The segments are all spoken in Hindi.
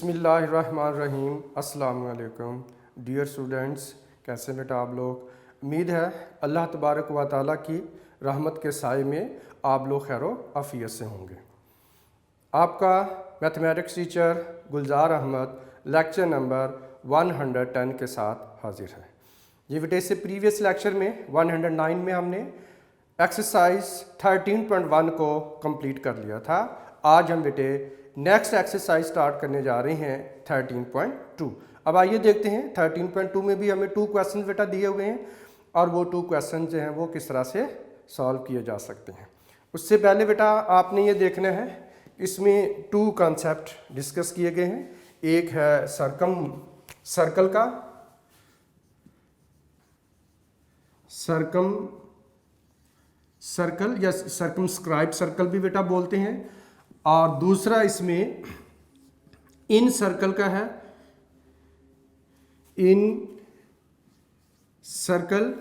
बिस्मिल्लाहिर्रहमानिर्रहीम। अस्सलाम वालेकुम डियर स्टूडेंट्स, कैसे बेटा आप लोग। उम्मीद है अल्लाह तबारक व तआला की रहमत के साए में आप लोग खैर आफियत से होंगे। आपका मैथमेटिक्स टीचर गुलजार अहमद लेक्चर नंबर 110 के साथ हाजिर है। ये बेटे से प्रीवियस लेक्चर में 109 में हमने एक्सरसाइज 13.1 को कंप्लीट कर लिया था। आज हम बेटे नेक्स्ट एक्सरसाइज स्टार्ट करने जा रहे हैं 13.2। अब आइए देखते हैं 13.2 में भी हमें 2 क्वेश्चन बेटा दिए हुए हैं और वो 2 क्वेश्चन जो हैं वो किस तरह से सॉल्व किए जा सकते हैं। उससे पहले बेटा आपने ये देखना है, इसमें 2 कॉन्सेप्ट डिस्कस किए गए हैं। एक है सर्कल का सर्कल या सर्कमस्क्राइब सर्कल भी बेटा बोलते हैं, और दूसरा इसमें इन सर्कल का है, इन सर्कल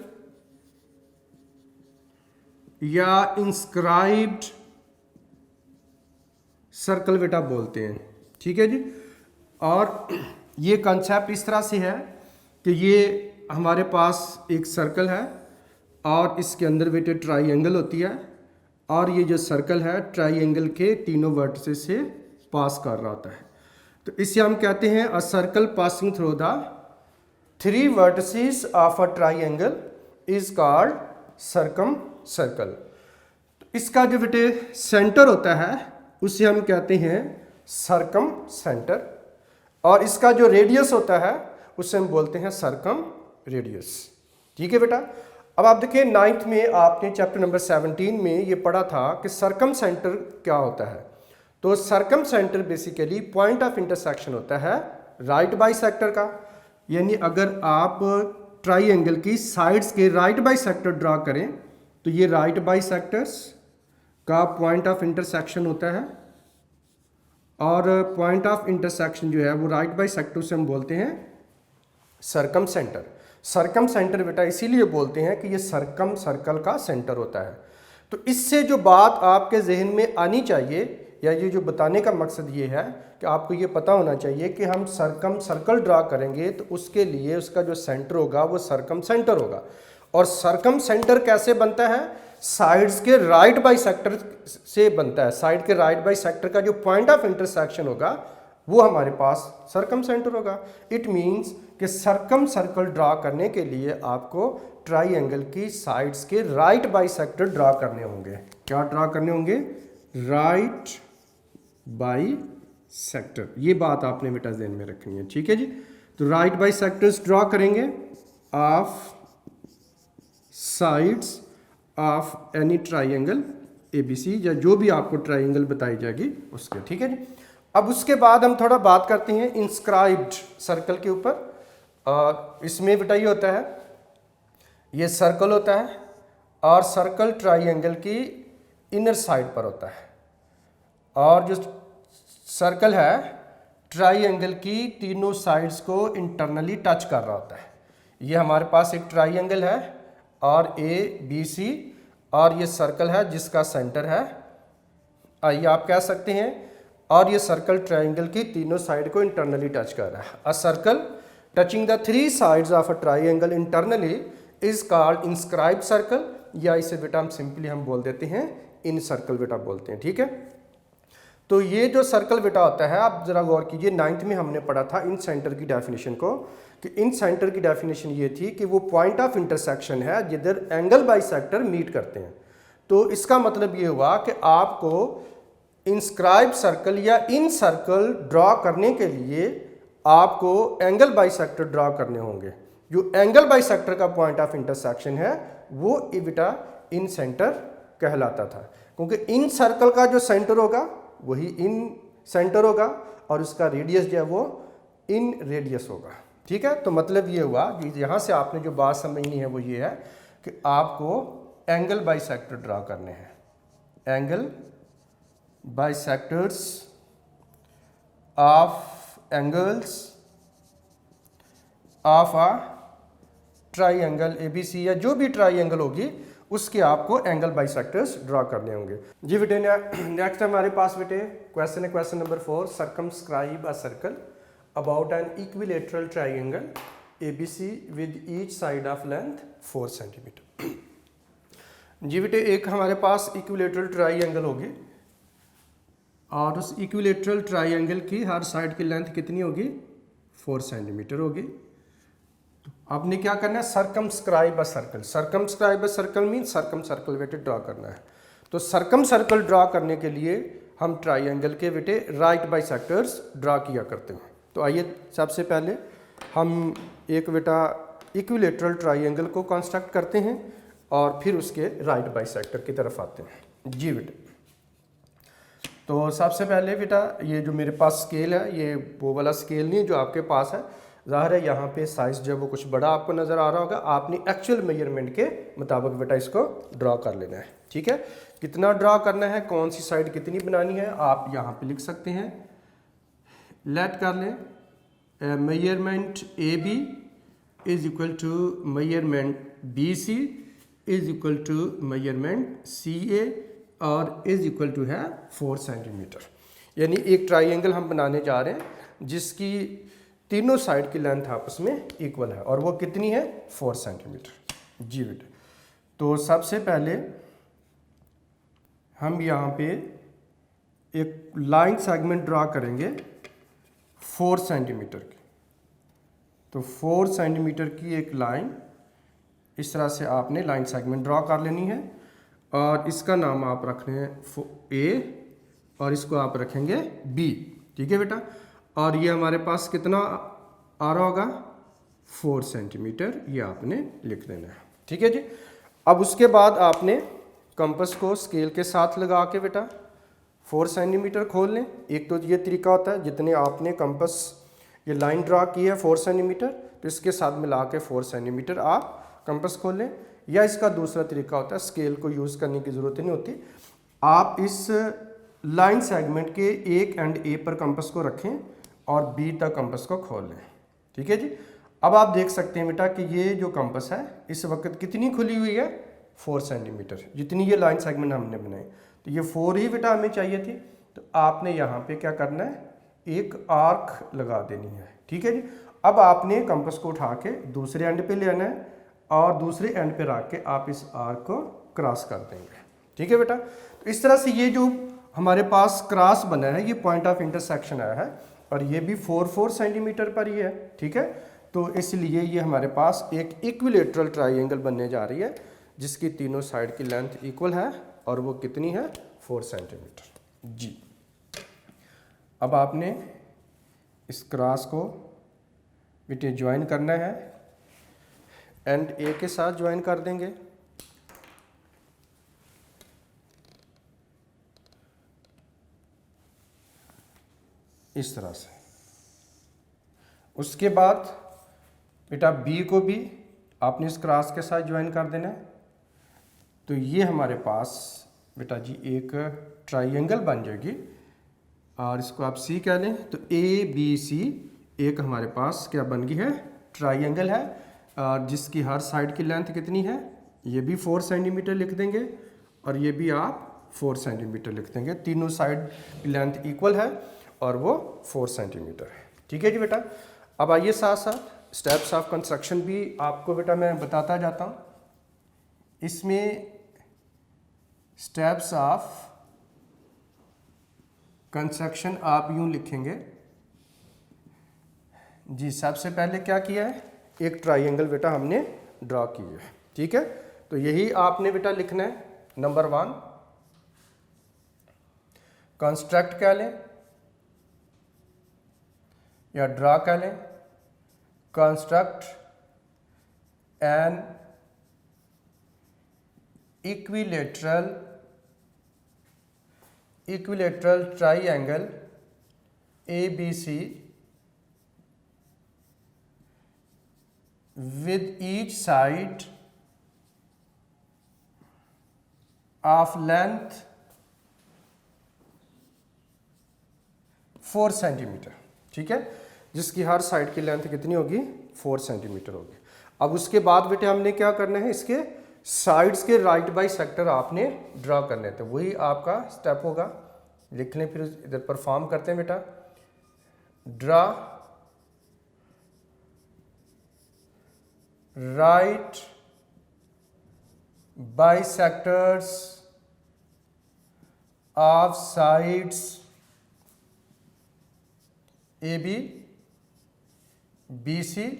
या इंस्क्राइब्ड सर्कल बेटा बोलते हैं। ठीक है जी। और ये कंसेप्ट इस तरह से है कि ये हमारे पास एक सर्कल है और इसके अंदर बेटे ट्राइंगल होती है, और ये जो सर्कल है ट्राइंगल के तीनों वर्टिसेस से पास कर रहा होता है। तो इसे हम कहते हैं a circle passing through the 3 vertices of a triangle is called circum circle. तो इसका जो बेटे सेंटर होता है उसे हम कहते हैं सर्कम सेंटर, और इसका जो रेडियस होता है उसे हम बोलते हैं सर्कम रेडियस। ठीक है बेटा। अब आप देखिए 9th में आपने चैप्टर नंबर 17 में ये पढ़ा था कि सर्कम सेंटर क्या होता है। तो circum centre basically point of intersection होता है राइट बाइसेक्टर का। यानी अगर आप ट्राइंगल की साइड्स के राइट बाइसेक्टर ड्रा करें तो ये राइट बाइसेक्टर्स का पॉइंट ऑफ इंटरसेक्शन होता है, और पॉइंट ऑफ इंटरसेक्शन जो है वो राइट बाइसेक्टर से हम बोलते हैं सर्कम सेंटर। सर्कम सेंटर बेटा इसीलिए बोलते हैं कि ये सर्कम सर्कल का सेंटर होता है। तो इससे जो बात आपके जहन में आनी चाहिए, या ये जो बताने का मकसद ये है कि आपको ये पता होना चाहिए कि हम सर्कम सर्कल ड्रा करेंगे तो उसके लिए उसका जो सेंटर होगा वो सर्कम सेंटर होगा। और सर्कम सेंटर कैसे बनता है? साइड्स के राइट बाइसेक्टर से बनता है। साइड के राइट बाइसेक्टर का जो पॉइंट ऑफ इंटरसेक्शन होगा वो हमारे पास सर्कम सेंटर होगा। इट मीन्स कि सर्कम सर्कल ड्रा करने के लिए आपको ट्राइंगल की साइड्स के राइट बाइसेक्टर ड्रा करने होंगे। क्या ड्रा करने होंगे? Right bisector. ये बात आपने बेटा ध्यान में रखनी है। ठीक है जी। तो राइट बाइसेक्टर्स ड्रा करेंगे of sides of any triangle ABC, या जो भी आपको ट्राइंगल बताई जाएगी उसके। ठीक है जी। अब उसके बाद हम थोड़ा बात करते हैं इंस्क्राइब्ड सर्कल के ऊपर। इसमें बेटा ये होता है, ये सर्कल होता है और सर्कल ट्राइंगल की इनर साइड पर होता है, और जो सर्कल है ट्राइंगल की तीनों साइड्स को इंटरनली टच कर रहा होता है। ये हमारे पास एक ट्राइंगल है और ABC, और ये सर्कल है जिसका सेंटर है, आइए आप कह सकते हैं, और ये सर्कल ट्राइंगल की तीनों साइड को इंटरनली टच कर रहा है। A circle touching the 3 sides of a triangle internally is called inscribed circle, या इसे बेटा हम सिंपली हम बोल देते हैं इन सर्कल बेटा बोलते हैं। ठीक है। तो ये जो सर्कल बेटा होता है, आप जरा गौर कीजिए 9th में हमने पढ़ा था इन सेंटर की डेफिनेशन को, कि इन सेंटर की डेफिनेशन ये थी कि वो पॉइंट ऑफ इंटरसेक्शन है जिधर एंगल बाइसेक्टर मीट करते हैं। तो इसका मतलब ये हुआ कि आपको इंस्क्राइब सर्कल या इन सर्कल ड्रॉ करने के लिए आपको एंगल बाइसेक्टर ड्रॉ करने होंगे। जो एंगल बाइसेक्टर का पॉइंट ऑफ इंटरसेक्शन है वो बेटा इन सेंटर कहलाता था, क्योंकि इन सर्कल का जो सेंटर होगा वही इन सेंटर होगा, और उसका रेडियस जो है वो इन रेडियस होगा। ठीक है। तो मतलब ये हुआ कि यहाँ से आपने जो बात समझनी है वो ये है कि आपको एंगल बाइसेक्टर ड्रॉ करने हैं, angle bisectors of angles of a triangle ABC, या जो भी ट्राइंगल होगी उसके आपको एंगल बाइसेक्टर्स ड्रॉ करने होंगे। जी बेटे नेक्स्ट हमारे पास बेटे क्वेश्चन है, question number 4, circumscribe a circle. About an equilateral triangle ABC with each side of length 4 centimetre. जी बेटे, एक हमारे पास इक्विलेटरल ट्राइंगल होगी और उस इक्विलेटरल ट्राइंगल की हर साइड की लेंथ कितनी होगी? 4 सेंटीमीटर होगी। आपने क्या करना है? Circumscribe a circle. Circumscribe a circle mean circum circle बेटे ड्रा करना है। तो सर्कम सर्कल ड्रा करने के लिए हम ट्राइंगल के बेटे राइट बाइसेक्टर्स ड्रा किया करते हैं। तो आइए सबसे पहले हम एक बेटा इक्विलेटरल ट्राइंगल को कंस्ट्रक्ट करते हैं और फिर उसके राइट बाइसेक्टर की तरफ आते हैं। जी बेटे, तो सबसे पहले बेटा ये जो मेरे पास स्केल है, ये वो वाला स्केल नहीं है जो आपके पास है। ज़ाहिर है यहाँ पे साइज़ जो है वो कुछ बड़ा आपको नज़र आ रहा होगा। आपने एक्चुअल मेजरमेंट के मुताबिक बेटा इसको ड्रा कर लेना है। ठीक है, कितना ड्रा करना है, कौन सी साइड कितनी बनानी है, आप यहाँ पे लिख सकते हैं। लेट कर लें measurement AB is equal to measurement BC is equal to measurement CA और इज इक्वल टू है 4 सेंटीमीटर। यानी एक ट्राइंगल हम बनाने जा रहे हैं जिसकी तीनों साइड की लेंथ आपस में इक्वल है और वो कितनी है? 4 सेंटीमीटर। जी बेटे, तो सबसे पहले हम यहाँ पे एक लाइन सेगमेंट ड्रा करेंगे 4 सेंटीमीटर की। तो 4 सेंटीमीटर की एक लाइन इस तरह से आपने लाइन सेगमेंट ड्रा कर लेनी है और इसका नाम आप रख रहे हैं A और इसको आप रखेंगे B। ठीक है बेटा, और ये हमारे पास कितना आ रहा होगा? 4 सेंटीमीटर, ये आपने लिख देना है। ठीक है जी। अब उसके बाद आपने कंपास को स्केल के साथ लगा के बेटा 4 सेंटीमीटर खोल लें। एक तो ये तरीका होता है, जितने आपने कंपास ये लाइन ड्रा की है 4 सेंटीमीटर, तो इसके साथ मिला के 4 सेंटीमीटर आप कंपास खोल लें। या इसका दूसरा तरीका होता है, स्केल को यूज़ करने की ज़रूरत नहीं होती, आप इस लाइन सेगमेंट के एक एंड A पर कंपास को रखें और B तक कंपास को खोल लें। ठीक है जी। अब आप देख सकते हैं बेटा कि ये जो कंपास है इस वक्त कितनी खुली हुई है? 4 सेंटीमीटर, जितनी ये लाइन सेगमेंट हमने बनाई। तो ये 4 ही बेटा हमें चाहिए थी, तो आपने यहाँ पे क्या करना है? एक आर्क लगा देनी है। ठीक है जी। अब आपने कंपास को उठा के दूसरे एंड पे ले आना है और दूसरे एंड पे रख के आप इस आर्क को क्रॉस कर देंगे। ठीक है बेटा, तो इस तरह से ये जो हमारे पास क्रॉस बना है, ये पॉइंट ऑफ इंटरसेक्शन आया है और ये भी 4 सेंटीमीटर पर ही है। ठीक है, तो इसलिए ये हमारे पास एक इक्विलेटरल ट्राइंगल बनने जा रही है जिसकी तीनों साइड की लेंथ इक्वल है और वो कितनी है? 4 सेंटीमीटर। जी, अब आपने इस क्रॉस को बेटे ज्वाइन करना है, एंड A के साथ ज्वाइन कर देंगे। इस तरह से। उसके बाद बेटा B को भी आपने इस क्रॉस के साथ ज्वाइन कर देना है। तो ये हमारे पास बेटा जी एक ट्राइंगल बन जाएगी और इसको आप C कह लें। तो ABC एक हमारे पास क्या बन गई है? ट्राइंगल है और जिसकी हर साइड की लेंथ कितनी है? ये भी 4 सेंटीमीटर लिख देंगे और ये भी आप 4 सेंटीमीटर लिख देंगे। तीनों साइड की लेंथ इक्वल है और वो 4 सेंटीमीटर है। ठीक है जी बेटा। अब आइए साथ साथ स्टेप्स ऑफ कंस्ट्रक्शन भी आपको बेटा मैं बताता जाता हूँ। इसमें स्टेप्स ऑफ कंस्ट्रक्शन आप यूँ लिखेंगे जी। सबसे पहले क्या किया है? एक ट्राइंगल बेटा हमने ड्रा की है। ठीक है, तो यही आपने बेटा लिखना है। नंबर 1 कंस्ट्रक्ट कह लें या ड्रा कह लें। Construct N equilateral triangle ABC with each side of length 4 centimetre. ठीक है, जिसकी हर साइड की लेंथ कितनी होगी? 4 सेंटीमीटर होगी। अब उसके बाद बेटे हमने क्या करना है? इसके साइड्स के राइट बाइसेक्टर आपने ड्रा करने थे। वही आपका स्टेप होगा। लिख लें, फिर इधर परफॉर्म करते हैं बेटा। Draw right bisectors of sides AB, BC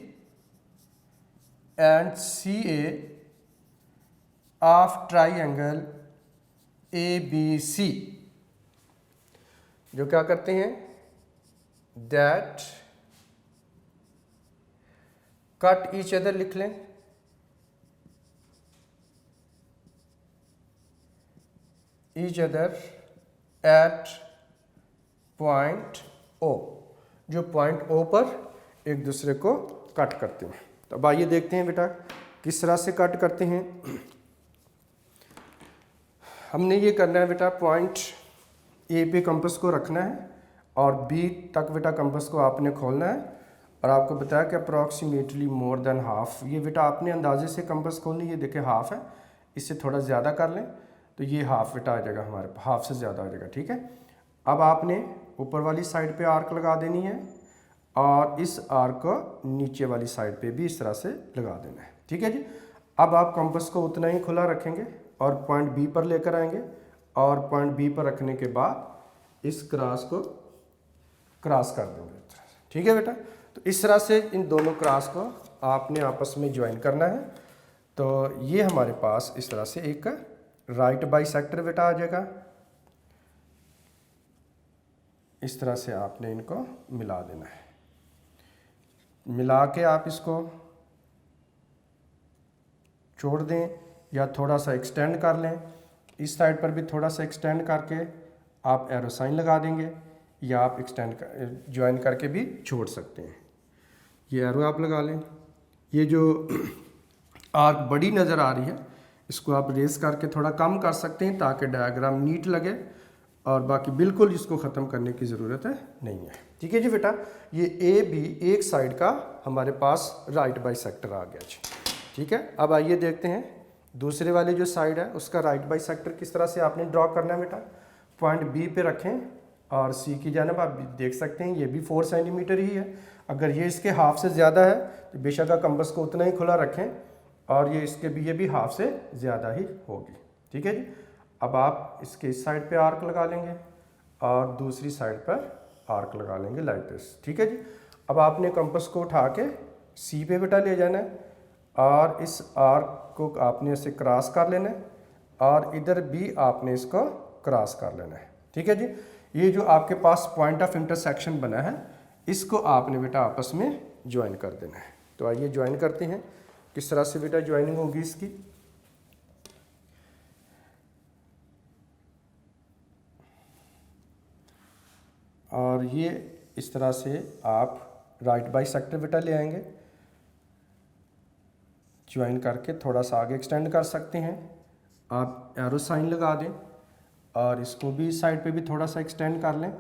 and CA of triangle ABC, जो क्या करते हैं, that cut each other, लिख लें, each other at point O, जो पॉइंट O पर एक दूसरे को कट करते हैं। तो अब आइए देखते हैं बेटा किस तरह से कट करते हैं। हमने ये करना है बेटा, पॉइंट ए पे कंपास को रखना है और बी तक बेटा कंपास को आपने खोलना है, और आपको बताया कि अप्रॉक्सीमेटली मोर देन हाफ, ये बेटा आपने अंदाजे से कंपास खोलनी, ये देखे हाफ है, इससे थोड़ा ज़्यादा कर लें तो ये हाफ बेटा आ जाएगा, हमारे हाफ से ज़्यादा आ जाएगा, ठीक है। अब आपने ऊपर वाली साइड पे आर्क लगा देनी है और इस आर्क को नीचे वाली साइड पे भी इस तरह से लगा देना है, ठीक है जी। अब आप कंपास को उतना ही खुला रखेंगे और पॉइंट बी पर लेकर आएंगे, और पॉइंट बी पर रखने के बाद इस क्रॉस को क्रॉस कर देंगे, ठीक है बेटा। तो इस तरह से इन दोनों क्रॉस को आपने आपस में ज्वाइन करना है। तो ये हमारे पास इस तरह से एक राइट बाइसेक्टर बेटा आ जाएगा। इस तरह से आपने इनको मिला देना है, मिला के आप इसको छोड़ दें या थोड़ा सा एक्सटेंड कर लें, इस साइड पर भी थोड़ा सा एक्सटेंड करके आप एरो साइन लगा देंगे, या आप एक्सटेंड ज्वाइन करके भी छोड़ सकते हैं। ये एरो आप लगा लें। ये जो आर्क बड़ी नज़र आ रही है इसको आप रेस करके थोड़ा कम कर सकते हैं ताकि डायग्राम नीट लगे, और बाकी बिल्कुल इसको ख़त्म करने की ज़रूरत है नहीं है, ठीक है जी बेटा। ये ए बी एक साइड का हमारे पास राइट बाइसेक्टर आ गया जी, ठीक है। अब आइए देखते हैं दूसरे वाले जो साइड है उसका राइट बाइसेक्टर किस तरह से आपने ड्रॉ करना है बेटा। पॉइंट बी पे रखें और सी की जानिब आप देख सकते हैं ये भी 4 सेंटीमीटर ही है। अगर ये इसके हाफ से ज़्यादा है तो बेशक आप कंपास को उतना ही खुला रखें, और ये भी हाफ से ज़्यादा ही होगी, ठीक है जी। अब आप इसके इस साइड पे आर्क लगा लेंगे और दूसरी साइड पर आर्क लगा लेंगे लाइक दिस, ठीक है जी। अब आपने कंपास को उठा के सी पे बेटा ले जाना है और इस आर्क को आपने इसे क्रॉस कर लेना है, और इधर भी आपने इसको क्रॉस कर लेना है, ठीक है जी। ये जो आपके पास पॉइंट ऑफ इंटरसेक्शन बना है इसको आपने बेटा आपस में ज्वाइन कर देना है। तो आइए ज्वाइन करते हैं, किस तरह से बेटा ज्वाइनिंग होगी इसकी। और ये इस तरह से आप राइट बाइसेक्टर बेटा ले आएंगे, ज्वाइन करके थोड़ा सा आगे एक्सटेंड कर सकते हैं, आप एरो साइन लगा दें और इसको भी साइड पे भी थोड़ा सा एक्सटेंड कर लें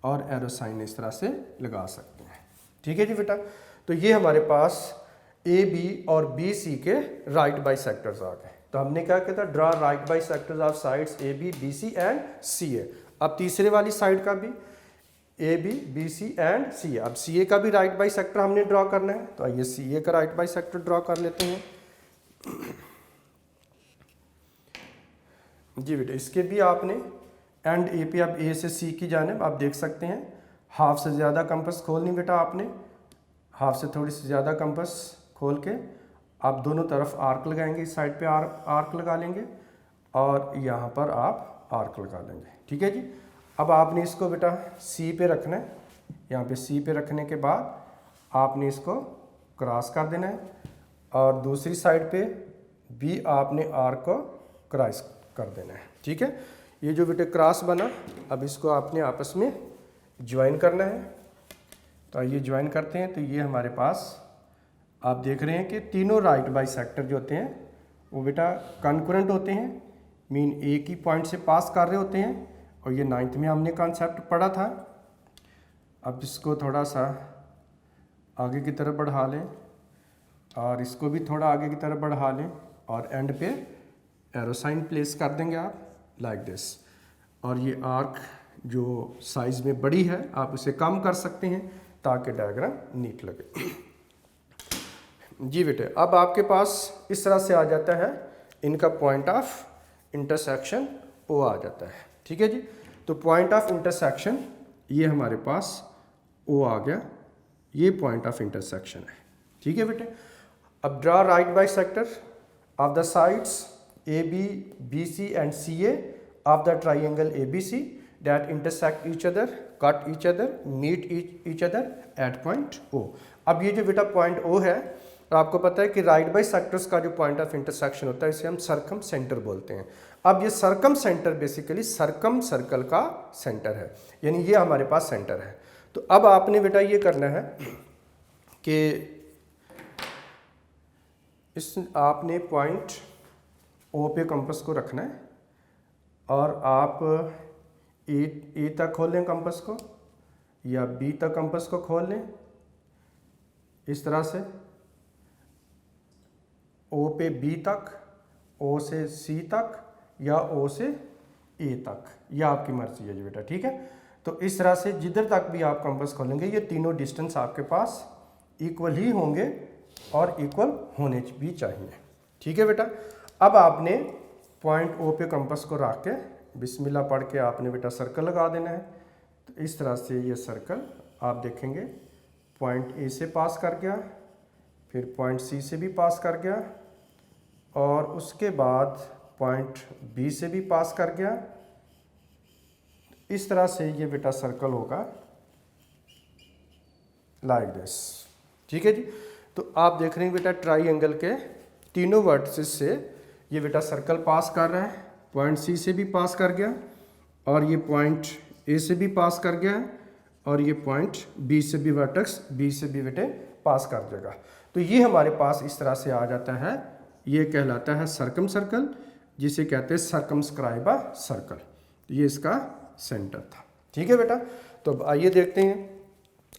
और एरो साइन इस तरह से लगा सकते हैं, ठीक है जी बेटा। तो ये हमारे पास ए बी और बी सी के राइट बाइसेक्टर्स आ गए। तो हमने क्या किया था, draw right bisectors of sides A B B C and C A. अब तीसरे वाली साइड का भी A B B C and C A. अब सी ए का भी राइट बाइसेक्टर हमने ड्रॉ करना है, तो आइए सी ए का राइट बाइसेक्टर ड्रॉ कर लेते हैं जी बेटा। इसके भी आपने एंड ए पे, अब ए से सी की जानिब आप देख सकते हैं हाफ से ज़्यादा कंपास खोलनी बेटा, आपने हाफ से थोड़ी सी ज़्यादा कंपास खोल के आप दोनों तरफ आर्क लगाएंगे, इस साइड पे आर्क लगा लेंगे और यहाँ पर आप आर्क लगा लेंगे, ठीक है जी। अब आपने इसको बेटा सी पे रखना है, यहाँ पे सी पे रखने के बाद आपने इसको क्रॉस कर देना है और दूसरी साइड पे भी आपने आर्क को क्रॉस कर देना है, ठीक है। ये जो बेटे क्रॉस बना, अब इसको आपने आपस में ज्वाइन करना है। तो आइए ज्वाइन करते हैं। तो ये हमारे पास आप देख रहे हैं कि तीनों राइट बाइसेक्टर जो होते हैं वो बेटा कॉन्करेंट होते हैं, मीन एक ही पॉइंट से पास कर रहे होते हैं, और ये 9th में हमने कॉन्सेप्ट पढ़ा था। अब इसको थोड़ा सा आगे की तरफ बढ़ा लें और इसको भी थोड़ा आगे की तरफ बढ़ा लें और एंड पे एरो साइन प्लेस कर देंगे आप लाइक दिस। और ये आर्क जो साइज़ में बड़ी है आप उसे कम कर सकते हैं ताकि डायग्राम नीट लगे। जी बेटे, अब आपके पास इस तरह से आ जाता है, इनका पॉइंट ऑफ इंटरसेक्शन ओ आ जाता है। ठीक है जी, तो पॉइंट ऑफ इंटरसेक्शन ये हमारे पास ओ आ गया, ये पॉइंट ऑफ इंटरसेक्शन है। ठीक है बेटे, अब draw right bisector of the sides A B, B C and C A of the triangle A B C that intersect each other, cut each other, meet each other at point O. अब ये जो बेटा पॉइंट ओ है, तो आपको पता है कि राइट बाइसेक्टर्स का जो पॉइंट ऑफ इंटरसेक्शन होता है इसे हम सरकम सेंटर बोलते हैं। अब ये सरकम सेंटर बेसिकली सरकम सर्कल का सेंटर है, यानी ये हमारे पास सेंटर है। तो अब आपने बेटा ये करना है कि इस आपने पॉइंट ओ पे कंपास को रखना है और आप ए तक खोल लें कंपास को या बी तक कंपास को खोल लें, इस तरह से ओ पे बी तक, ओ से सी तक या ओ से ए तक, यह आपकी मर्जी है जी बेटा। ठीक है, तो इस तरह से जिधर तक भी आप कंपास खोलेंगे ये तीनों डिस्टेंस आपके पास इक्वल ही होंगे और इक्वल होने भी चाहिए। ठीक है बेटा, अब आपने पॉइंट ओ पे कंपास को रख के बिस्मिल्लाह पढ़ के आपने बेटा सर्कल लगा देना है। तो इस तरह से ये सर्कल आप देखेंगे पॉइंट ए से पास कर गया, फिर पॉइंट सी से भी पास कर गया और उसके बाद पॉइंट बी से भी पास कर गया। इस तरह से ये बेटा सर्कल होगा लाइक दिस। ठीक है जी, तो आप देख रहे हैं बेटा ट्राइंगल के तीनों वर्टिसेस से ये बेटा सर्कल पास कर रहा है, पॉइंट सी से भी पास कर गया और ये पॉइंट ए से भी पास कर गया और ये पॉइंट बी से भी, वर्टेक्स बी से भी बेटे पास कर देगा। तो ये हमारे पास इस तरह से आ जाता है, ये कहलाता है सरकम सर्कल, जिसे कहते हैं सर्कमस्क्राइब अ सर्कल। ये इसका सेंटर था। ठीक है बेटा, तो अब आइए देखते हैं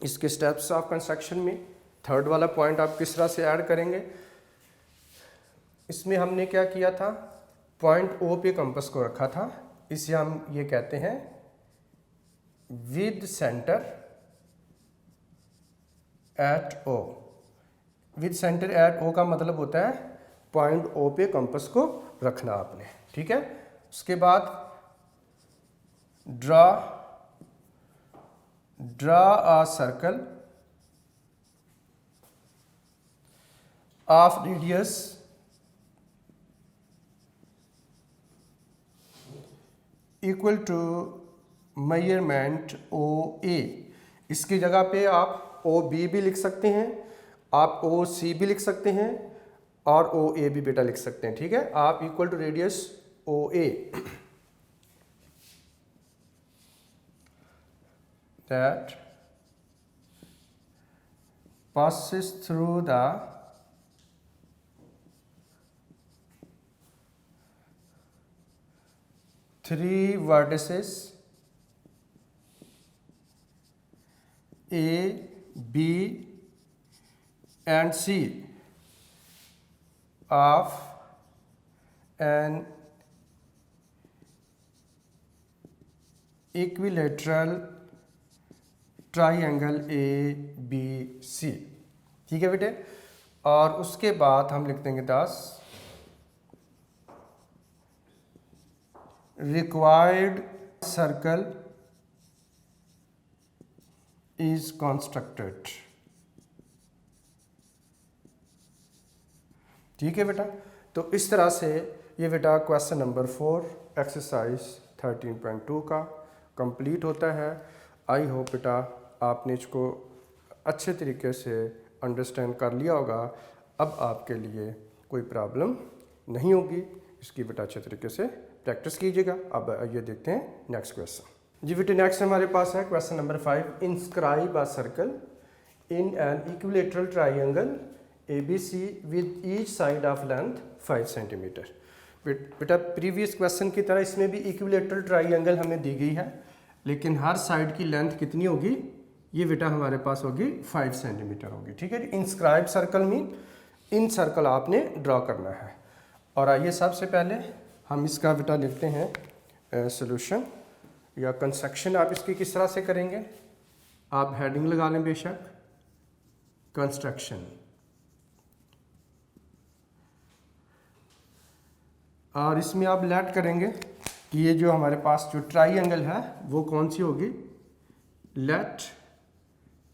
इसके स्टेप्स ऑफ कंस्ट्रक्शन में थर्ड वाला पॉइंट आप किस तरह से ऐड करेंगे। इसमें हमने क्या किया था, पॉइंट ओ पे कंपास को रखा था, इसे हम ये कहते हैं with centre at O. With centre at O का मतलब होता है पॉइंट ओ पे कंपास को रखना आपने। ठीक है, उसके बाद draw a circle of radius equal to measurement O A. इसकी जगह पे आप ओ बी भी लिख सकते हैं, आप ओ सी भी लिख सकते हैं और ओ ए भी बेटा लिख सकते हैं। ठीक है, आप equal to radius O A that passes through the three vertices A, B and C of an equilateral triangle A B C. ठीक है बेटे, और उसके बाद हम लिख देंगे 10 रिक्वायर्ड सर्कल इज कंस्ट्रक्टेड। ठीक है बेटा, तो इस तरह से ये बेटा क्वेश्चन नंबर 4 एक्सरसाइज 13.2 का कंप्लीट होता है। आई होप बेटा आपने इसको अच्छे तरीके से अंडरस्टैंड कर लिया होगा। अब आपके लिए कोई प्रॉब्लम नहीं होगी, इसकी बेटा अच्छे तरीके से प्रैक्टिस कीजिएगा। अब आइए देखते हैं नेक्स्ट क्वेश्चन। जी बेटे, नेक्स्ट हमारे पास है question number 5। Inscribe a circle in an equilateral triangle ABC with each side of length 5 centimetre. बेटा प्रीवियस क्वेश्चन की तरह इसमें भी इक्विलेटरल ट्राइंगल हमें दी गई है, लेकिन हर साइड की लेंथ कितनी होगी, ये बेटा हमारे पास होगी 5 सेंटीमीटर होगी। ठीक है, inscribe circle mean in circle आपने ड्रॉ करना है। और आइए सबसे पहले हम इसका बेटा लिखते हैं सॉल्यूशन या कंस्ट्रक्शन। आप इसकी किस तरह से करेंगे, आप हेडिंग लगा लें बेशक, कंस्ट्रक्शन। और इसमें आप लेट करेंगे कि ये जो हमारे पास जो ट्राइंगल है वो कौन सी होगी। Let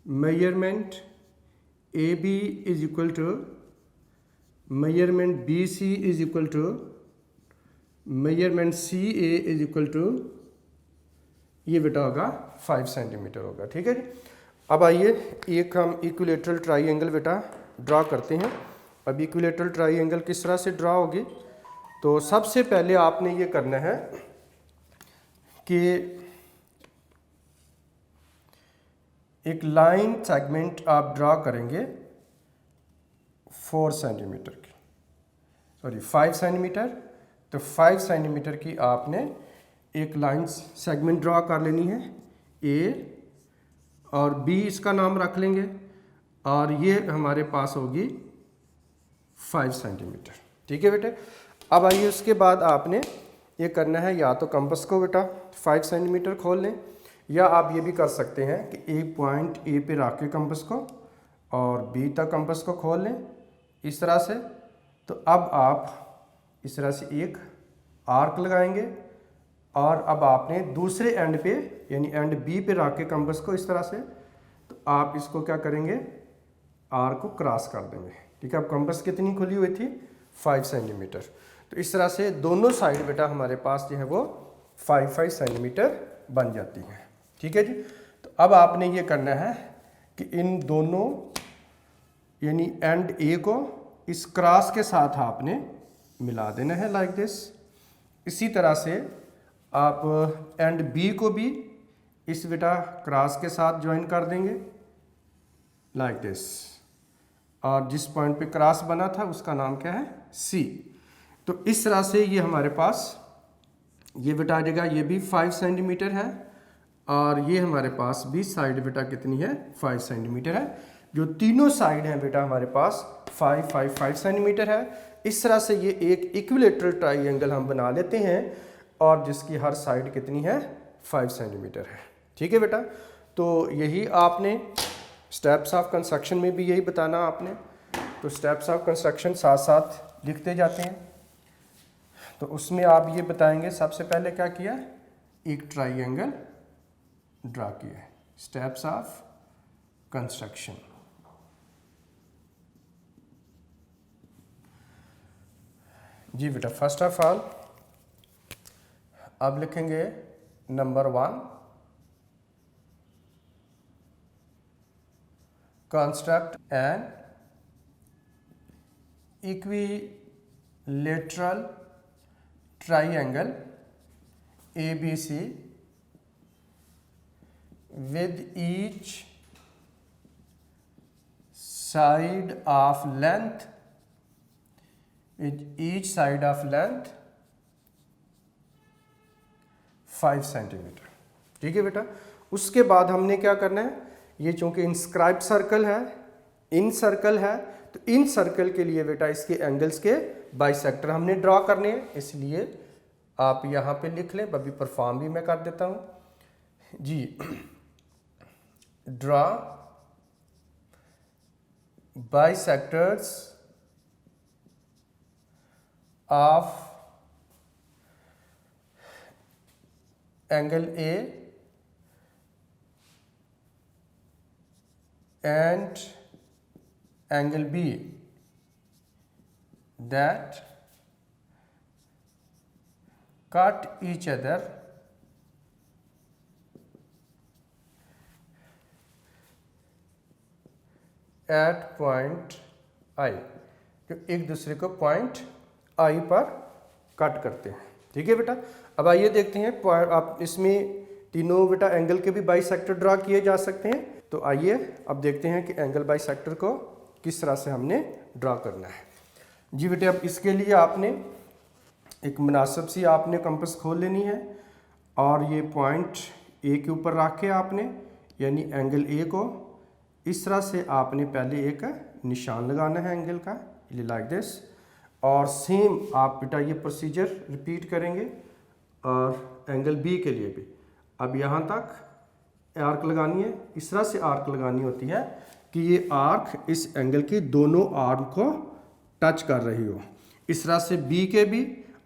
measurement A B is equal to measurement B C is equal to measurement C A is equal to, ये बेटा होगा 5 सेंटीमीटर होगा। ठीक है जी। अब आइए एक हम इक्विलेटरल ट्राइंगल बेटा ड्रा करते हैं। अब इक्विलेटरल ट्राइंगल किस तरह से ड्रा होगी, तो सबसे पहले आपने ये करना है कि एक लाइन सेगमेंट आप ड्रा करेंगे 4 सेंटीमीटर की, सॉरी 5 सेंटीमीटर। तो 5 सेंटीमीटर की आपने एक लाइन सेगमेंट ड्रा कर लेनी है, ए और बी इसका नाम रख लेंगे, और ये हमारे पास होगी 5 सेंटीमीटर। ठीक है बेटे। अब आइए उसके बाद आपने ये करना है, या तो कंपास को बेटा 5 सेंटीमीटर खोल लें, या आप ये भी कर सकते हैं कि एक पॉइंट ए पे रख के कंपास को और बी तक कंपास को खोल लें इस तरह से। तो अब आप इस तरह से एक आर्क लगाएंगे, और अब आपने दूसरे एंड पे यानी एंड बी पे रख के कंपास को इस तरह से, तो आप इसको क्या करेंगे, आर्क को क्रॉस कर देंगे। ठीक है। अब कंपास कितनी खुली हुई थी, 5 सेंटीमीटर। तो इस तरह से दोनों साइड बेटा हमारे पास जो है वो 5 सेंटीमीटर बन जाती है। ठीक है जी। तो अब आपने ये करना है कि इन दोनों यानी एंड ए को इस क्रॉस के साथ आपने मिला देना है लाइक दिस। इसी तरह से आप एंड बी को भी इस बेटा क्रॉस के साथ ज्वाइन कर देंगे लाइक दिस, और जिस पॉइंट पे क्रॉस बना था उसका नाम क्या है, सी। तो इस तरह से ये हमारे पास ये बेटा आ जाएगा, ये भी 5 सेंटीमीटर है, और ये हमारे पास भी साइड बेटा कितनी है, 5 सेंटीमीटर है। जो तीनों साइड हैं बेटा हमारे पास 5 सेंटीमीटर है। इस तरह से ये एक इक्विलेटरल ट्राइंगल हम बना लेते हैं, और जिसकी हर साइड कितनी है, 5 सेंटीमीटर है। ठीक है बेटा। तो यही आपने स्टेप्स ऑफ कंस्ट्रक्शन में भी यही बताना आपने, तो स्टेप्स ऑफ कंस्ट्रक्शन साथ साथ लिखते जाते हैं। तो उसमें आप ये बताएंगे सबसे पहले क्या किया, एक ट्राइंगल ड्रा किया, स्टेप्स ऑफ कंस्ट्रक्शन। जी बेटा, फर्स्ट ऑफ ऑल अब लिखेंगे number 1, construct an equilateral triangle ABC with each side of length 5 centimetre. ठीक है बेटा। उसके बाद हमने क्या करना है, ये चूंकि इंस्क्राइब्ड सर्कल है, इन सर्कल है, तो इन सर्कल के लिए बेटा इसके एंगल्स के बाइसेक्टर हमने ड्रॉ करने हैं, इसलिए आप यहाँ पे लिख लें। अभी परफॉर्म भी मैं कर देता हूँ जी। Draw bisectors of angle A and angle B that cut each other at point I, जो एक दूसरे को पॉइंट I पर कट करते हैं। ठीक है बेटा। अब आइए देखते हैं, आप इसमें तीनों बेटा एंगल के भी बाइसेक्टर ड्रा किए जा सकते हैं। तो आइए अब देखते हैं कि एंगल बाइसेक्टर को किस तरह से हमने ड्रा करना है। जी बेटे, अब इसके लिए आपने एक मुनासिब सी आपने कंपास खोल लेनी है, और ये पॉइंट ए के ऊपर रख के आपने यानी एंगल ए को इस तरह से आपने पहले एक निशान लगाना है एंगल का, लाइक दिस। और सेम आप बेटा ये प्रोसीजर रिपीट करेंगे, और एंगल बी के लिए भी अब यहाँ तक आर्क लगानी है। इस तरह से आर्क लगानी होती है कि ये आर्क इस एंगल की दोनों आर्म को टच कर रही हो। इस तरह से बी के भी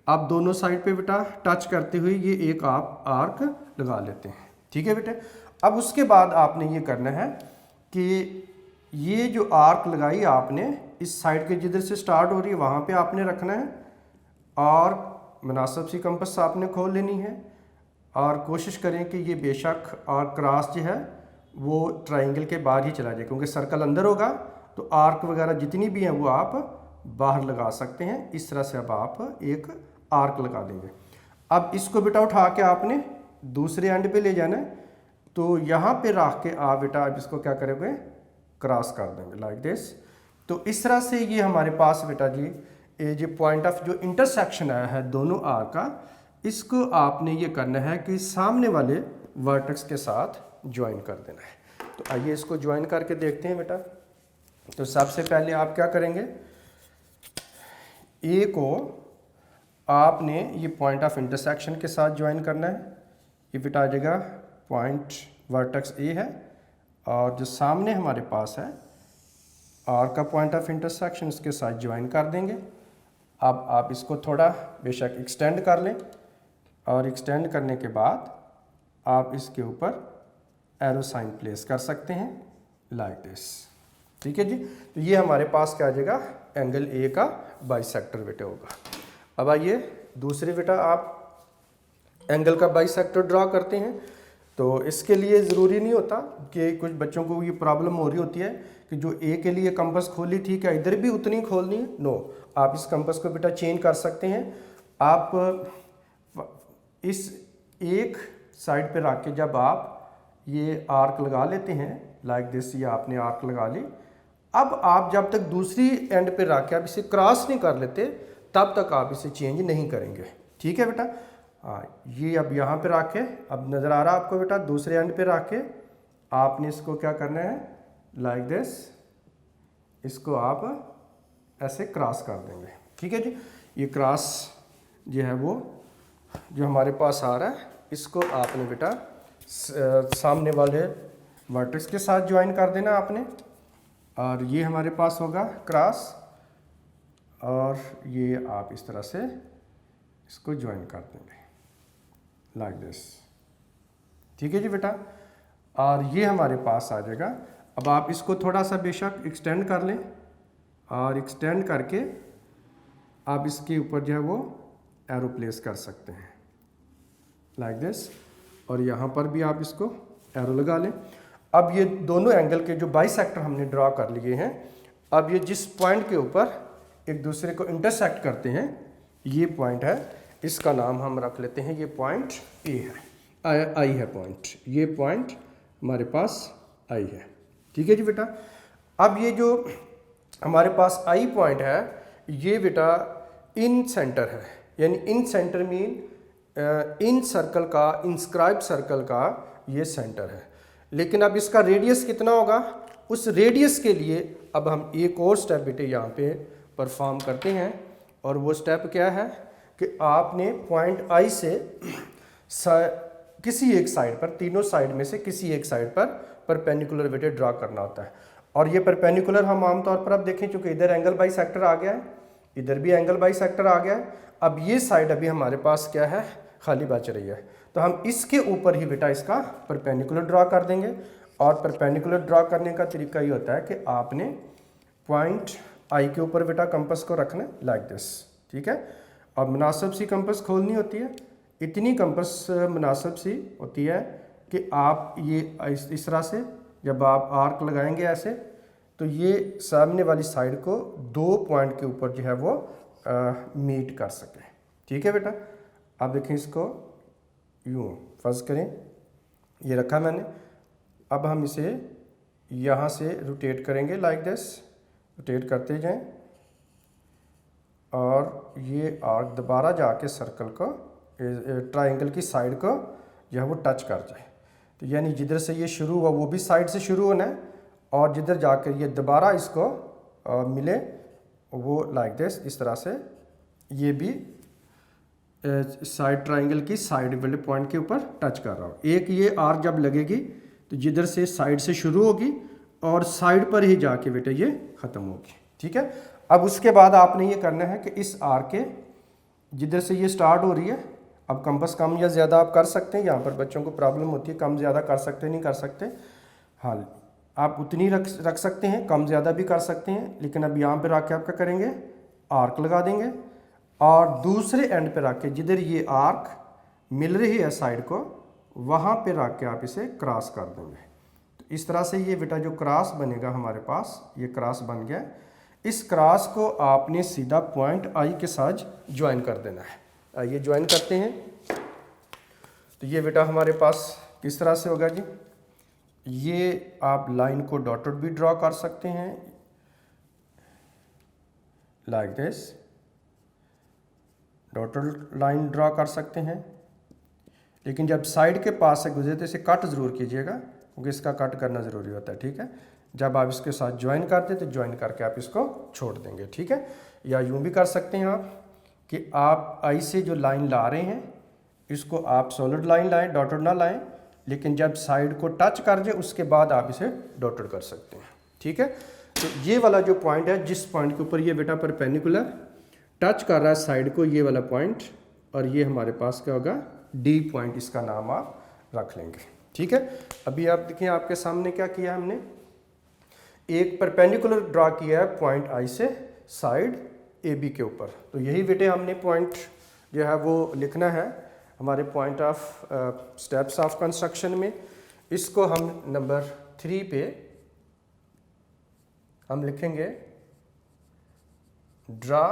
आप दोनों साइड पे बेटा टच करते हुए ये एक आप आर्क लगा लेते हैं। ठीक है बेटे। अब उसके बाद आपने ये करना है कि ये जो आर्क लगाई आपने इस साइड के जिधर से स्टार्ट हो रही है वहाँ पे आपने रखना है और मुनासिब सी कंपास आपने खोल लेनी है और कोशिश करें कि ये बेशक और क्रॉस जो है वो ट्रायंगल के बाहर ही चला जाए, क्योंकि सर्कल अंदर होगा तो आर्क वगैरह जितनी भी हैं वो आप बाहर लगा सकते हैं। इस तरह से अब आप एक आर्क लगा देंगे। अब इसको बेटा उठा के आपने दूसरे एंड पे ले जाना है, तो यहाँ पे रख के आप बेटा अब इसको क्या करोगे, क्रॉस कर देंगे लाइक दिस। तो इस तरह से ये हमारे पास बेटा जी ये जो पॉइंट ऑफ जो इंटरसेक्शन आया है दोनों आर्क का, इसको आपने ये करना है कि सामने वाले वर्टेक्स के साथ ज्वाइन कर देना है। तो आइए इसको ज्वाइन करके देखते हैं बेटा। तो सबसे पहले आप क्या करेंगे, ए को आपने ये पॉइंट ऑफ इंटरसेक्शन के साथ ज्वाइन करना है। ये बेटा आ जाएगा पॉइंट वर्टेक्स ए है और जो सामने हमारे पास है आर का पॉइंट ऑफ इंटरसेक्शन इसके साथ ज्वाइन कर देंगे। अब आप इसको थोड़ा बेशक एक्सटेंड कर लें और एक्सटेंड करने के बाद आप इसके ऊपर एरो साइन प्लेस कर सकते हैं लाइक दिस। ठीक है जी। तो ये हमारे पास क्या आ जाएगा, एंगल ए का बाइसेक्टर बेटा होगा। अब आइए दूसरे बेटा आप एंगल का बाइसेक्टर ड्रा करते हैं। तो इसके लिए ज़रूरी नहीं होता कि कुछ बच्चों को ये प्रॉब्लम हो रही होती है कि जो ए के लिए कंपास खोली थी क्या इधर भी उतनी खोलनी है। नो, आप इस कंपास को बेटा चेंज कर सकते हैं। आप इस एक साइड पे रख के जब आप ये आर्क लगा लेते हैं लाइक दिस, ये आपने आर्क लगा ली। अब आप जब तक दूसरी एंड पे रख के आप इसे क्रॉस नहीं कर लेते तब तक आप इसे चेंज नहीं करेंगे। ठीक है बेटा। हाँ, ये अब यहाँ पे रख के, अब नज़र आ रहा है आपको बेटा, दूसरे एंड पे रख के आपने इसको क्या करना है लाइक दिस, इसको आप ऐसे क्रॉस कर देंगे। ठीक है जी। ये क्रॉस जो है वो जो हमारे पास आ रहा है इसको आपने बेटा सामने वाले वर्टेक्स के साथ ज्वाइन कर देना आपने, और ये हमारे पास होगा क्रॉस और ये आप इस तरह से इसको ज्वाइन कर देंगे लाइक दिस। ठीक है जी बेटा। और ये हमारे पास आ जाएगा। अब आप इसको थोड़ा सा बेशक एक्सटेंड कर लें और एक्सटेंड करके आप इसके ऊपर जो है वो एरो प्लेस कर सकते हैं लाइक दिस, और यहाँ पर भी आप इसको एरो लगा लें। अब ये दोनों एंगल के जो बाइसेक्टर हमने ड्रा कर लिए हैं, अब ये जिस पॉइंट के ऊपर एक दूसरे को इंटरसेक्ट करते हैं ये पॉइंट है, इसका नाम हम रख लेते हैं, ये पॉइंट ए है, आई है पॉइंट, ये पॉइंट हमारे पास आई है। ठीक है जी बेटा। अब ये जो हमारे पास आई पॉइंट है ये बेटा इन सेंटर है, यानी इन सेंटर मीन इन सर्कल का, इंस्क्राइब सर्कल का ये सेंटर है। लेकिन अब इसका रेडियस कितना होगा, उस रेडियस के लिए अब हम एक और स्टेप बेटे यहाँ पे परफॉर्म करते हैं, और वो स्टेप क्या है कि आपने पॉइंट आई से किसी एक साइड पर, तीनों साइड में से किसी एक साइड पर परपेंडिकुलर बेटे ड्रा करना होता है। और ये परपेंडिकुलर हम आमतौर पर अब देखें चूँकि इधर एंगल बाई सेक्टर आ गया है, इधर भी एंगल बाई सेक्टर आ गया है। अब ये साइड अभी हमारे पास क्या है, खाली बच रही है, तो हम इसके ऊपर ही बेटा इसका परपेंडिकुलर ड्रा कर देंगे। और परपेंडिकुलर ड्रा करने का तरीका ये होता है कि आपने पॉइंट आई के ऊपर बेटा कंपास को रखना लाइक दिस। ठीक है। और मुनासिब सी कंपास खोलनी होती है, इतनी कंपास मुनासिब सी होती है कि आप ये इस तरह से जब आप आर्क लगाएंगे ऐसे, तो ये सामने वाली साइड को दो पॉइंट के ऊपर जो है वो मीट कर सके। ठीक है बेटा। आप देखें इसको यूँ फर्ज करें, ये रखा मैंने। अब हम इसे यहाँ से रोटेट करेंगे लाइक दिस, रोटेट करते जाएं और ये आर्क दोबारा जाके सर्कल को, ट्रायंगल की साइड को जो है वो टच कर जाए। तो यानी जिधर से ये शुरू हुआ वो भी साइड से शुरू होना है, और जिधर जाकर ये दोबारा इसको मिले वो लाइक दिस, इस तरह से ये भी साइड ट्रायंगल की साइड वाले पॉइंट के ऊपर टच कर रहा हो। एक ये आर्क जब लगेगी तो जिधर से साइड से शुरू होगी और साइड पर ही जाके बेटा ये ख़त्म होगी। ठीक है। अब उसके बाद आपने ये करना है कि इस आर्क के जिधर से ये स्टार्ट हो रही है, अब कंपास कम या ज़्यादा आप कर सकते हैं, यहाँ पर बच्चों को प्रॉब्लम होती है, कम ज़्यादा कर सकते नहीं कर सकते। हाँ, आप उतनी रख सकते हैं, कम ज़्यादा भी कर सकते हैं, लेकिन अब यहाँ पे रख के आप क्या करेंगे, आर्क लगा देंगे और दूसरे एंड पे रख के जिधर ये आर्क मिल रही है साइड को, वहाँ पे रख के आप इसे क्रॉस कर देंगे। तो इस तरह से ये बेटा जो क्रॉस बनेगा हमारे पास, ये क्रॉस बन गया। इस क्रॉस को आपने सीधा पॉइंट आई के साथ ज्वाइन कर देना है। आइए ज्वाइन करते हैं। तो ये बेटा हमारे पास किस तरह से होगा जी, ये आप लाइन को डॉटेड भी ड्रॉ कर सकते हैं like this, dotted line draw कर सकते हैं, लेकिन जब साइड के पास से गुजरे तो इसे कट ज़रूर कीजिएगा, क्योंकि इसका कट करना ज़रूरी होता है। ठीक है, जब आप इसके साथ ज्वाइन करते हैं तो ज्वाइन करके आप इसको छोड़ देंगे। ठीक है, या यूँ भी कर सकते हैं आप कि आप आई से जो लाइन ला रहे हैं इसको आप सॉलिड लाइन लाएं, डॉटेड ना लाएं, लेकिन जब साइड को टच कर जाए उसके बाद आप इसे डॉटेड कर सकते हैं। ठीक है, तो ये वाला जो पॉइंट है, जिस पॉइंट के ऊपर ये बेटा परपेंडिकुलर टच कर रहा है साइड को, ये वाला पॉइंट, और ये हमारे पास क्या होगा, डी पॉइंट, इसका नाम आप रख लेंगे। ठीक है, अभी आप देखिए आपके सामने क्या किया हमने, एक परपेंडिकुलर ड्रा किया है पॉइंट आई से साइड ए बी के ऊपर। तो यही बेटे हमने पॉइंट जो है वो लिखना है हमारे point of steps of construction में। इसको हम नंबर 3 पे हम लिखेंगे, draw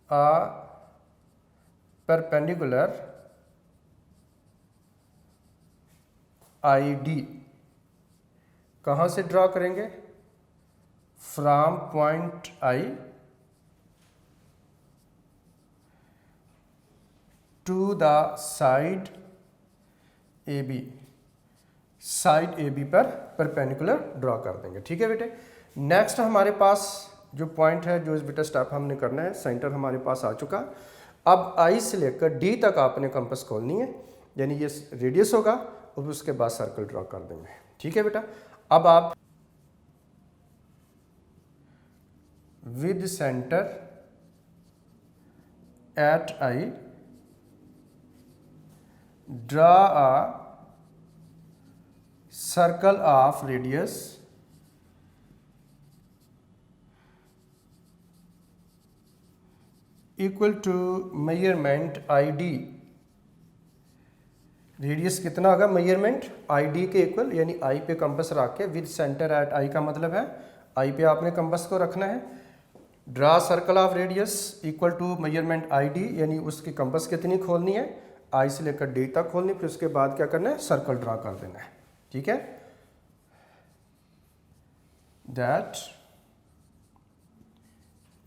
a perpendicular I D. कहाँ से ड्रा करेंगे, from point I to the side A B, side A B पर परपेंडिकुलर ड्रॉ कर देंगे। ठीक है बेटे, नेक्स्ट हमारे पास जो पॉइंट है, जो इस बेटा स्टेप हमने करना है, सेंटर हमारे पास आ चुका। अब आई से लेकर डी तक आपने कंपास खोलनी है, यानी ये रेडियस होगा, और उसके बाद सर्कल ड्रॉ कर देंगे। ठीक है बेटा, अब आप with centre at I draw a circle of radius equal to measurement I D. Radius कितना होगा, मेजरमेंट आई डी के इक्वल, यानी आई पे कंपास रख के, विद सेंटर एट आई का मतलब है आई पे आपने कंपास को रखना है। Draw circle of radius equal to measurement I D, यानी उसकी कंपास कितनी खोलनी है, आई से लेकर डी तक खोलनी, फिर उसके बाद क्या करना है, सर्कल ड्रा कर देना है। ठीक है, that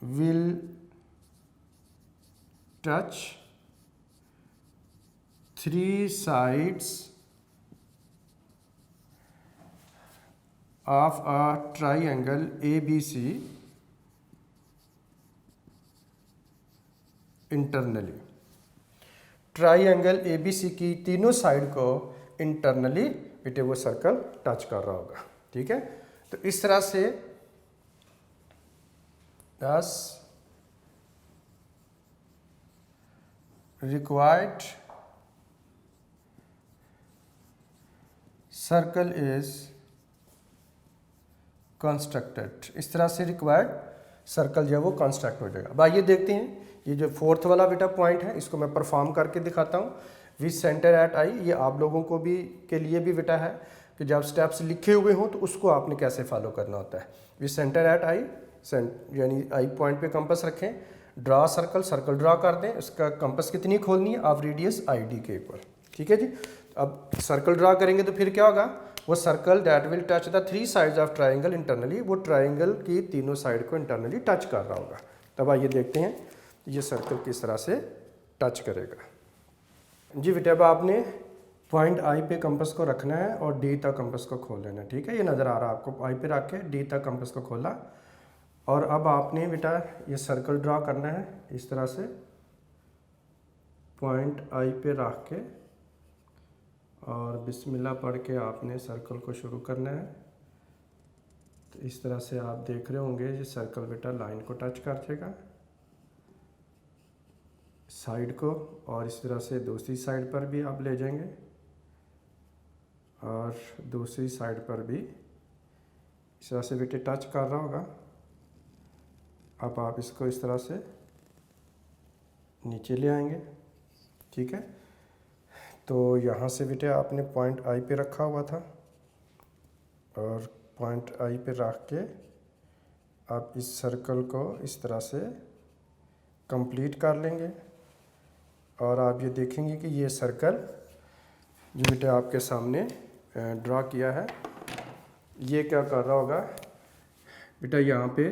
will touch 3 sides of a triangle ABC internally। Triangle ABC की तीनों साइड को इंटरनली बेटे वो सर्कल टच कर रहा होगा। ठीक है, तो इस तरह से 10 required सर्कल इज कंस्ट्रक्टेड। इस तरह से रिक्वायर्ड सर्कल जो है वो कंस्ट्रक्ट हो जाएगा। अब आइए देखते हैं, ये जो फोर्थ वाला बेटा पॉइंट है इसको मैं परफॉर्म करके दिखाता हूँ। विद सेंटर एट आई, ये आप लोगों को भी के लिए भी बेटा है कि जब स्टेप्स लिखे हुए हों तो उसको आपने कैसे फॉलो करना होता है। विद सेंटर एट आई, यानी आई पॉइंट पे कंपास रखें, ड्रा सर्कल, सर्कल ड्रा कर दें, उसका कंपास कितनी खोलनी है, ऑफ रेडियस आई डी के ऊपर। ठीक है जी, अब सर्कल ड्रा करेंगे तो फिर क्या होगा, वो circle that will touch the 3 sides of triangle internally, वो ट्राइंगल की तीनों साइड को इंटरनली टच कर रहा होगा। तब आइए देखते हैं ये सर्कल किस तरह से टच करेगा। जी बेटा, अब आपने पॉइंट आई पे कंपास को रखना है और डी तक कंपास को खोल लेना है। ठीक है, ये नज़र आ रहा है आपको, आई पे रख के डी तक कंपास को खोला, और अब आपने बेटा ये सर्कल ड्रा करना है इस तरह से, पॉइंट आई पे रख के और बिस्मिल्लाह पढ़ के आपने सर्कल को शुरू करना है। तो इस तरह से आप देख रहे होंगे ये सर्कल बेटा लाइन को टच कर देगा। साइड को, और इस तरह से दूसरी साइड पर भी आप ले जाएंगे, और दूसरी साइड पर भी इस तरह से बेटे टच कर रहा होगा। अब आप इसको इस तरह से नीचे ले आएंगे, ठीक है। तो यहाँ से बेटे आपने पॉइंट आई पे रखा हुआ था, और पॉइंट आई पे रख के आप इस सर्कल को इस तरह से कंप्लीट कर लेंगे। और आप ये देखेंगे कि ये सर्कल जो बेटे आपके सामने ड्रा किया है, ये क्या कर रहा होगा बेटा, यहाँ पे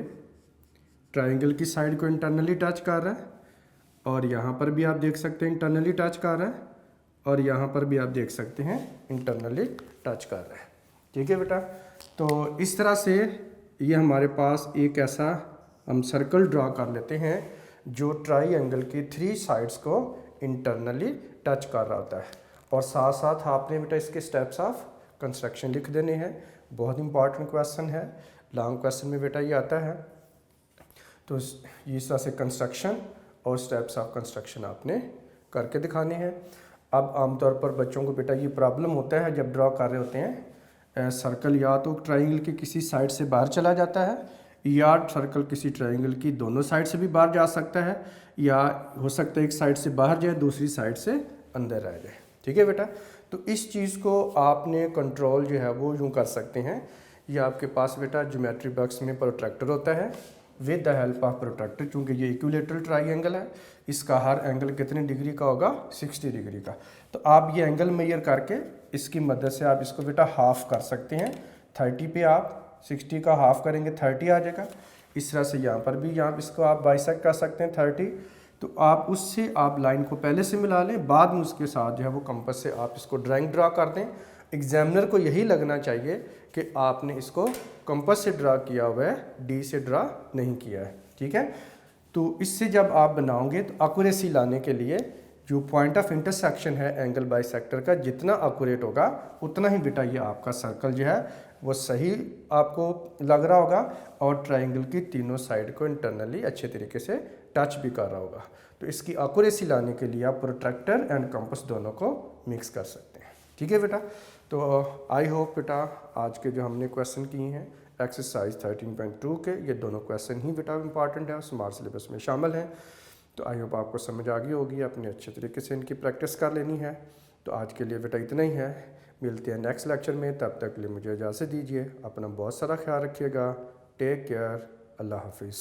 ट्रायंगल की साइड को इंटरनली टच कर रहा है, और यहाँ पर भी आप देख सकते हैं इंटरनली टच कर रहा है, और यहाँ पर भी आप देख सकते हैं इंटरनली टच कर रहा है, ठीक है बेटा। तो इस तरह से ये हमारे पास एक ऐसा हम सर्कल ड्रा कर लेते हैं जो ट्रायंगल की 3 साइड्स को इंटरनली टच कर रहा होता है। और साथ साथ आपने बेटा इसके स्टेप्स ऑफ कंस्ट्रक्शन लिख देने हैं। बहुत इंपॉर्टेंट क्वेश्चन है, लॉन्ग क्वेश्चन में बेटा ये आता है। तो इस तरह से कंस्ट्रक्शन और स्टेप्स ऑफ कंस्ट्रक्शन आपने करके दिखाने हैं। अब आमतौर पर बच्चों को बेटा ये प्रॉब्लम होता है जब ड्रॉ कर रहे होते हैं, सर्कल या तो ट्रायंगल की किसी साइड से बाहर चला जाता है, या सर्कल किसी ट्रायंगल की दोनों साइड से भी बाहर जा सकता है, या हो सकता है एक साइड से बाहर जाए, दूसरी साइड से अंदर आ जाए, ठीक है बेटा। तो इस चीज़ को आपने कंट्रोल जो है वो यूँ कर सकते हैं। ये आपके पास बेटा ज्योमेट्री बॉक्स में प्रोट्रैक्टर होता है, with the help of protractor, चूँकि ये इक्विलेटरल ट्रायंगल है, इसका हर एंगल कितने डिग्री का होगा, 60 डिग्री का। तो आप ये एंगल मेजर करके इसकी मदद से आप इसको बेटा हाफ कर सकते हैं। 30 पे आप 60 का हाफ करेंगे 30 आ जाएगा। इस तरह से यहाँ पर भी यहाँ इसको आप बाइसेक्ट कर सकते हैं 30। तो आप उससे आप लाइन को पहले से मिला लें, बाद में उसके साथ जो है वो कंपास से आप इसको ड्राइंग ड्रा कर दें। एग्जामिनर को यही लगना चाहिए कि आपने इसको कंपास से ड्रा किया हुआ है, डी से ड्रा नहीं किया है, ठीक है। तो इससे जब आप बनाओगे तो एक्यूरेसी लाने के लिए जो पॉइंट ऑफ इंटरसेक्शन है एंगल बाइसेक्टर का, जितना एक्यूरेट होगा उतना ही बेटा ये आपका सर्कल जो है वो सही आपको लग रहा होगा, और ट्रायंगल की तीनों साइड को इंटरनली अच्छे तरीके से टच भी कर रहा होगा। तो इसकी एक्यूरेसी लाने के लिए आप प्रोट्रैक्टर एंड कंपास दोनों को मिक्स कर सकते हैं, ठीक है बेटा। तो आई होप बेटा आज के जो हमने क्वेश्चन किए हैं एक्सरसाइज 13.2 के, ये दोनों क्वेश्चन ही बेटा इंपॉर्टेंट है और स्मार्ट सिलेबस में शामिल हैं। तो आई होप आपको समझ आ गई होगी, अपने अच्छे तरीके से इनकी प्रैक्टिस कर लेनी है। तो आज के लिए बेटा इतना ही है, मिलते हैं नेक्स्ट लेक्चर में। तब तक के लिए मुझे इजाज़त दीजिए, अपना बहुत सारा ख्याल रखिएगा। टेक केयर, अल्लाह हाफिज़।